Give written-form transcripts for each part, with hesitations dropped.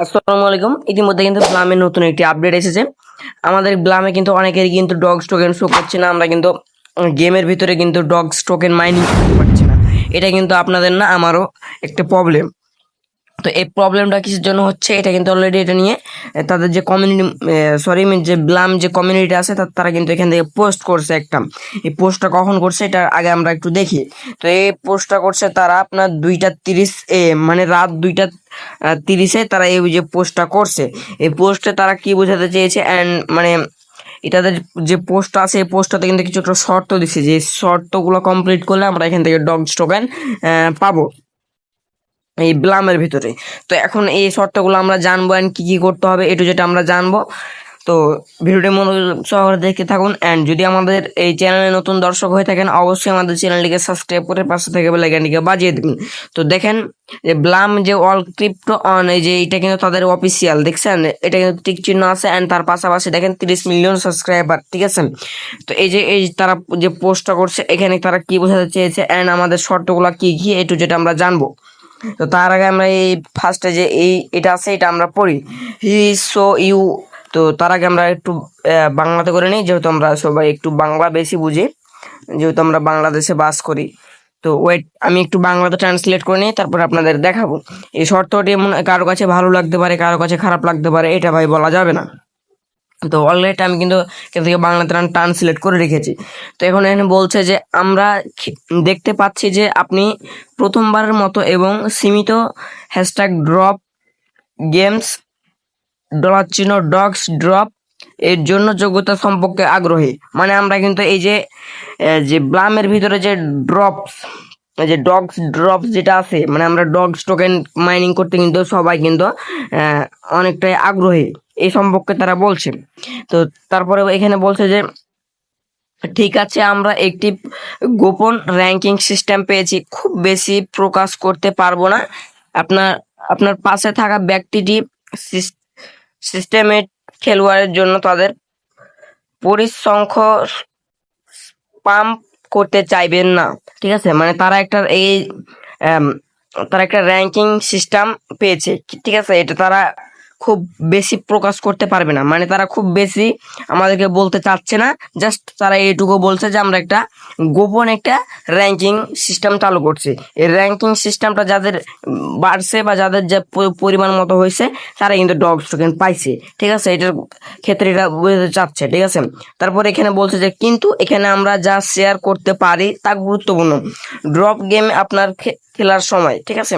আসসালামু আলাইকুম। ইতিমধ্যে কিন্তু ব্লামের নতুন একটি আপডেট এসেছে। আমাদের ব্লামে কিন্তু অনেকেরই কিন্তু ডগস টোকেন শো করছে না। আমরা কিন্তু গেমের ভিতরে কিন্তু ডগস টোকেন মাইনিং করতে পারছি না। এটা কিন্তু আপনাদের না আমারও একটা প্রবলেম। তো এই প্রবলেমটা কিসের জন্য হচ্ছে, এটা কিন্তু অলরেডি এটা নিয়ে তাদের যে কমিউনিটি যে ব্লাম যে কমিউনিটি আছে তারা কিন্তু এখান থেকে পোস্ট করছে একটা। এই পোস্টটা কখন করছে এটা আগে আমরা একটু দেখি। তো এই পোস্টটা করছে তারা আপনার 2:30 মানে রাত 2:30 তারা এই যে পোস্টটা করছে। এই পোস্টে তারা কি বোঝাতে চেয়েছে অ্যান্ড মানে এটাদের যে পোস্ট আছে এই পোস্টটাতে কিন্তু কিছু একটা শর্ত দিচ্ছে, যে শর্তগুলো কমপ্লিট করলে আমরা এখান থেকে ডগস টোকেন পাবো এই ব্লামের ভিতরে। তো এখন এই শর্তগুলো আমরা জানবো অ্যান্ড কি কি করতে হবে এটু যেটা আমরা জানবো। তো ভিডিওটি মনোযোগ সহকারে দেখতে থাকুন। অ্যান্ড যদি আমাদের এই চ্যানেলে নতুন দর্শক হয়ে থাকেন অবশ্যই আমাদের চ্যানেলটিকে সাবস্ক্রাইব করে পাশে থেকে বেল আইকনটিকে বাজিয়ে দিন। তো দেখেন যে ব্লাম যে অল ক্রিপ্টো অন, এই যে এটা কিন্তু তাদের অফিসিয়াল, দেখছেন এটা কিন্তু টিক চিহ্ন আছে অ্যান্ড তার পাশাপাশি দেখেন 30 মিলিয়ন সাবস্ক্রাইবার, ঠিক আছে। তো এই তারা যে পোস্টটা করছে এখানে তারা কি বোঝাতে চেয়েছে অ্যান্ড আমাদের শর্তগুলো কি কি এটু যেটা আমরা জানবো। তো তার আগে আমরা এই ফার্স্টে যে এটা আছে এটা আমরা পড়ি, হি সো ইউ। তো তার আগে আমরা একটু বাংলাতে করে নিই, যেহেতু আমরা সবাই একটু বাংলা বেশি বুঝি, যেহেতু আমরা বাংলাদেশে বাস করি। তো ওয়েট, আমি একটু বাংলাতে ট্রান্সলেট করে নিই, তারপর আপনাদের দেখাবো। এই শর্তটি কারো কাছে ভালো লাগতে পারে, কারো কাছে খারাপ লাগতে পারে, এটা ভাই বলা যাবে না। তো অলরেডি আমি কিন্তু এখান থেকে বাংলাতে ট্রান্সলেট করে রেখেছি। তো এখন এখানে বলছে যে আমরা দেখতে পাচ্ছি যে আপনি প্রথমবারের মতো এবং সীমিত হ্যাশট্যাগ ড্রপ গেমস $চিহ্ন ডগস ড্রপ এর জন্য যোগ্যতা সম্পর্কে আগ্রহী। মানে আমরা কিন্তু এই যে ব্লামের ভিতরে যে ড্রপস, যে ডগস ড্রপস যেটা আছে, মানে আমরা ডগস টোকেন মাইনিং করতে কিন্তু সবাই কিন্তু অনেকটাই আগ্রহী এই সম্পর্কে তারা বলছে। তো তারপরে এখানে বলছে যে ঠিক আছে, আমরা একটি গোপন র্যাঙ্কিং সিস্টেম পেয়েছি, খুব বেশি প্রকাশ করতে পারবো না। আপনার আপনার পাশে থাকা ব্যক্তিটি সিস্টেমের খেলোয়াড়ের জন্য তাদের পরিসংখ্য পাম্প করতে চাইবেন না, ঠিক আছে। মানে তারা একটা র্যাঙ্কিং সিস্টেম পেয়েছে, ঠিক আছে। এটা তারা খুব বেশি প্রকাশ করতে পারবে না, মানে তারা খুব বেশি আমাদেরকে বলতে চাচ্ছে না। জাস্ট তারা এইটুকু বলছে যে আমরা একটা গোপন একটা র্যাঙ্কিং সিস্টেম চালু করছি। এই র্যাঙ্কিং সিস্টেমটা যাদের বাড়ছে বা যাদের যে পরিমাণ মতো হয়েছে তারা কিন্তু ডগস টোকেন পাইছে, ঠিক আছে। এটার ক্ষেত্রে এটা বোঝাতে চাচ্ছে, ঠিক আছে। তারপর এখানে বলছে যে কিন্তু এখানে আমরা যা শেয়ার করতে পারি তা গুরুত্বপূর্ণ ড্রপ গেম আপনার খেলার সময়, ঠিক আছে।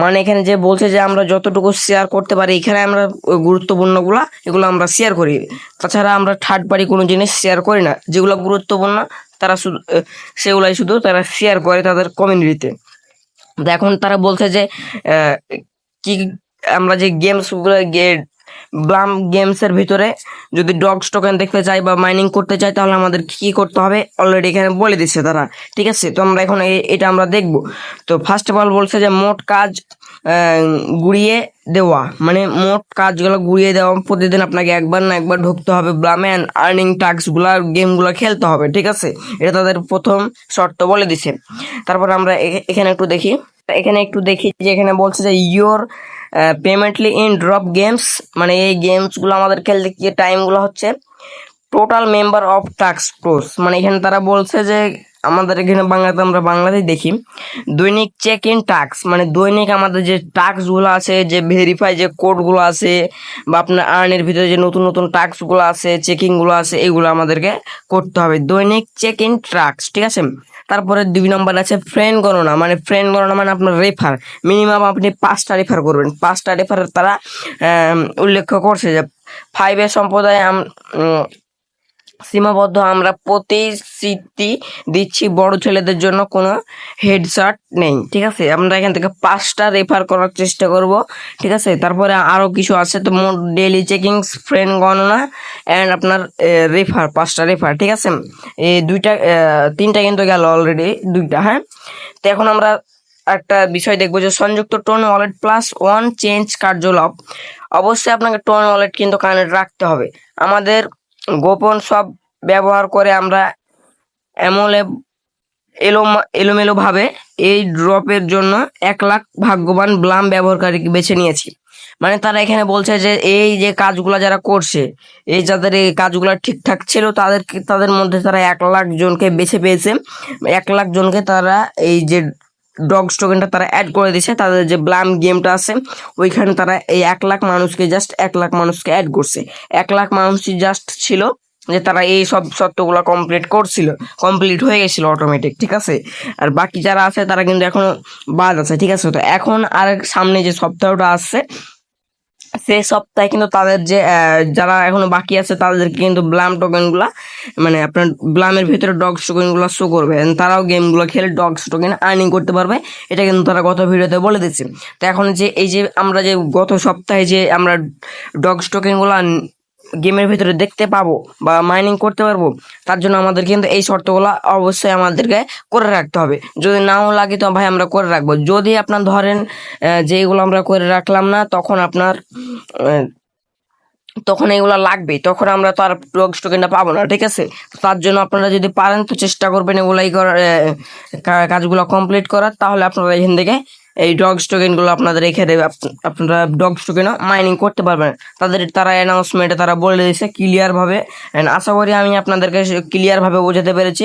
মানে এখানে যে বলছে যে আমরা যতটুকু শেয়ার করতে পারি এখানে আমরা গুরুত্বপূর্ণগুলা এগুলো আমরা শেয়ার করি। তাছাড়া আমরা থার্ড পার্টি কোনো জিনিস শেয়ার করি না। যেগুলো গুরুত্বপূর্ণ তারা শুধু সেগুলাই শুধু তারা শেয়ার করে তাদের কমিউনিটিতে। এখন তারা বলছে যে কি আমরা যে গেমসগুলো ব্লাম গেমসের ভিতরে যদি ডগস টোকেন দেখতে চাই বা মাইনিং করতে চাই তাহলে আমাদের কি করতে হবে অলরেডি এখানে বলে দিচ্ছে তারা, ঠিক আছে। তো আমরা এখন এটা আমরা দেখব। তো ফার্স্ট অফ অল বলছে যে মোট কাজ গুড়িয়ে দেওয়া, মানে মোট কাজগুলো গুড়িয়ে দেওয়া, প্রতিদিন আপনাকে একবার না একবার ঢুকতে হবে ব্লামে অ্যান্ড আর্নিং টাস্কগুলো গেমগুলো খেলতে হবে, ঠিক আছে। এটা তাদের প্রথম শর্ত বলে দিছে। তারপর আমরা এখানে একটু দেখি যে এখানে বলছে যে ইয়োর পেমেন্টলি ইন ড্রপ গেমস, মানে এই গেমসগুলো আমাদের খেলতে কি টাইমগুলো হচ্ছে total member of task force. মানে এখানে তারা বলছে যে আমাদের এখানে বাংলাতে আমরা বাংলাতেই দেখি দৈনিক চেক ইন টাস্ক, মানে দৈনিক আমাদের যে টাস্কগুলো আছে, যে ভেরিফাই যে কোডগুলো আছে বা আপনার আর্নের ভিতরে যে নতুন নতুন টাস্কগুলো আছে, চেকিংগুলো আছে, এগুলো আমাদেরকে করতে হবে দৈনিক চেক ইন টাস্ক, ঠিক আছে। তারপরে 2 নম্বর আছে ফ্রেন্ড গণনা, মানে ফ্রেন্ড গণনা মানে আপনার রেফার, মিনিমাম আপনি 5টা রেফার করবেন। 5টা রেফার তারা উল্লেখ করছে যে 5 সম্প্রদায় সীমাবদ্ধ, আমরা প্রতিশ্রুতি দিচ্ছি বড় ছেলেদের জন্য কোনো হেডশট নেই, ঠিক আছে। আমরা এখান থেকে 5টা রেফার করার চেষ্টা করব, ঠিক আছে। তারপরে আরও কিছু আছে, তো মোট ডেইলি চেকিং, ফ্রেন্ড গণনা অ্যান্ড আপনার রেফার, 5টা রেফার, ঠিক আছে। এই 3টা কিন্তু গেল অলরেডি, 2টা, হ্যাঁ। তো এখন আমরা একটা বিষয় দেখবো যে সংযুক্ত টোন ওয়ালেট +1 চেঞ্জ কার্যকলাপ। অবশ্যই আপনাকে টোন ওয়ালেট কিন্তু কানেক্ট রাখতে হবে। আমাদের গোপন সব ব্যবহার করে আমরা এলোমেলো ভাবে এই ড্রপের জন্য 1 লাখ ভাগ্যবান ব্লাম ব্যবহারকারীকে বেছে নিয়েছি। মানে তারা এখানে বলছে যে এই যে কাজগুলো যারা করছে, এই যাদের এই কাজগুলো ঠিকঠাক ছিল তাদের মধ্যে তারা 1,00,000 জনকে বেছে পেয়েছে। 1,00,000 জনকে তারা এই যে ডগস টোকেনটা তারা অ্যাড করে দিছে, তাদের যে ব্লাম গেমটা আছে ওইখানে তারা এই 1,00,000 মানুষকে জাস্ট 1,00,000 মানুষকে অ্যাড করছে। 1,00,000 মানুষই জাস্ট ছিল যে তারা এই সব শর্তগুলো কমপ্লিট হয়ে গেছিল অটোমেটিক, ঠিক আছে। আর বাকি যারা আছে তারা কিন্তু এখনো বাদ আছে, ঠিক আছে। তো এখন আর সামনে যে সপ্তাহটা আসছে সেই সপ্তাহে কিন্তু তাদের যে যারা এখনো বাকি আছে তাদেরকে কিন্তু ব্লাম টোকেনগুলা, মানে আপনার ব্লামের ভিতরে ডগস টোকেনগুলো শো করবে, তারাও গেমগুলো খেলে ডগস টোকেন আর্নিং করতে পারবে। এটা কিন্তু তারা গত ভিডিওতে বলে দিচ্ছে। তো এখন যে এই যে আমরা যে গত সপ্তাহে যে আমরা ডগস টোকেনগুলো গেমের ভিতরে দেখতে পাবো বা মাইনিং করতে পারবো, তার জন্য আমাদের কিন্তু এই শর্তগুলো অবশ্যই আমাদেরকে করে রাখতে হবে। যদি নাও লাগে তো ভাই আমরা করে রাখবো। যদি আপনার ধরেন যে এগুলো আমরা করে রাখলাম না, তখন এগুলো লাগবে, তখন আমরা তো আর ডগস টোকেনটা পাবো না, ঠিক আছে। তার জন্য আপনারা যদি পারেন তো চেষ্টা করবেন এগুলাই করার, কাজগুলো কমপ্লিট করার, তাহলে আপনারা এখান থেকে এই ডগস টোকেনগুলো আপনাদের রেখে দেবে, আপনারা ডগস টোকেনও মাইনিং করতে পারবেন। তারা অ্যানাউন্সমেন্টে তারা বলে দিয়েছে ক্লিয়ার ভাবে, আশা করি আমি আপনাদেরকে ক্লিয়ার ভাবে বোঝাতে পেরেছি।